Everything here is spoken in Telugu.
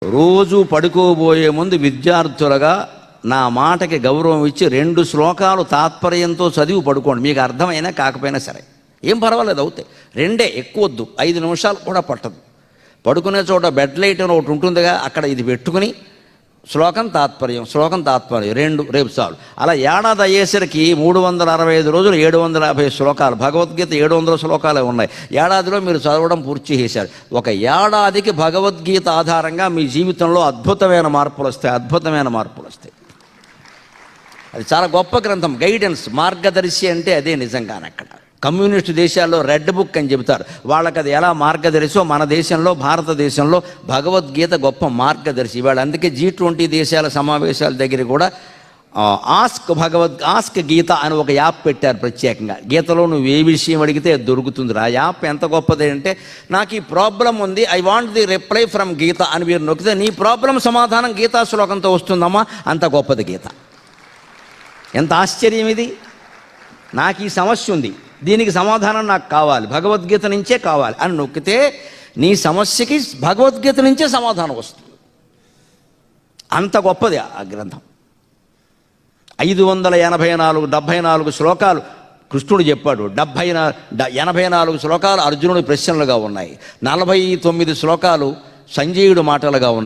రోజు పడుకోబోయే ముందు విద్యార్థులుగా నా మాటకి గౌరవం ఇచ్చి 2 శ్లోకాలు తాత్పర్యంతో చదివి పడుకోండి. మీకు అర్థమైనా కాకపోయినా సరే ఏం పర్వాలేదు, అవుతాయి. 2 ఎక్కువ వద్దు, 5 నిమిషాలు కూడా పట్టదు. పడుకునే చోట బెడ్ లైట్ అని ఒకటి ఉంటుందిగా, అక్కడ ఇది పెట్టుకుని శ్లోకం తాత్పర్యం 2 రేపు చాలు. అలా ఏడాది అయ్యేసరికి 365 రోజులు 750 శ్లోకాలు, భగవద్గీత 700 శ్లోకాలే ఉన్నాయి. ఏడాదిలో మీరు చదవడం పూర్తి చేశారు. ఒక ఏడాదికి భగవద్గీత ఆధారంగా మీ జీవితంలో అద్భుతమైన మార్పులు వస్తాయి. అది చాలా గొప్ప గ్రంథం, గైడెన్స్, మార్గదర్శి అంటే అదే నిజంగానే. అక్కడ కమ్యూనిస్ట్ దేశాల్లో రెడ్ బుక్ అని చెబుతారు. వాళ్ళకి అది ఎలా మార్గదర్శో మన దేశంలో, భారతదేశంలో భగవద్గీత గొప్ప మార్గదర్శి. వాళ్ళు అందుకే G20 దేశాల సమావేశాల దగ్గర కూడా ఆస్క్ గీత అని ఒక యాప్ పెట్టారు ప్రత్యేకంగా. గీతలో నువ్వు ఏ విషయం అడిగితే అది దొరుకుతుంది. ఆ యాప్ ఎంత గొప్పది అంటే, నాకు ఈ ప్రాబ్లం ఉంది, I want the reply from Geetha అని మీరు నొక్కితే నీ ప్రాబ్లం సమాధానం గీతా శ్లోకంతో వస్తుందమ్మా. అంత గొప్పది గీత. ఎంత ఆశ్చర్యం ఇది! నాకు ఈ సమస్య ఉంది, దీనికి సమాధానం నాకు కావాలి, భగవద్గీత నుంచే కావాలి అని నొక్కితే నీ సమస్యకి భగవద్గీత నుంచే సమాధానం వస్తుంది. అంత గొప్పది ఆ గ్రంథం. 574 శ్లోకాలు కృష్ణుడు చెప్పాడు, 84 శ్లోకాలు అర్జునుడి ప్రశ్నలుగా ఉన్నాయి, 49 శ్లోకాలు సంజయుడు మాటలుగా ఉన్నాయి.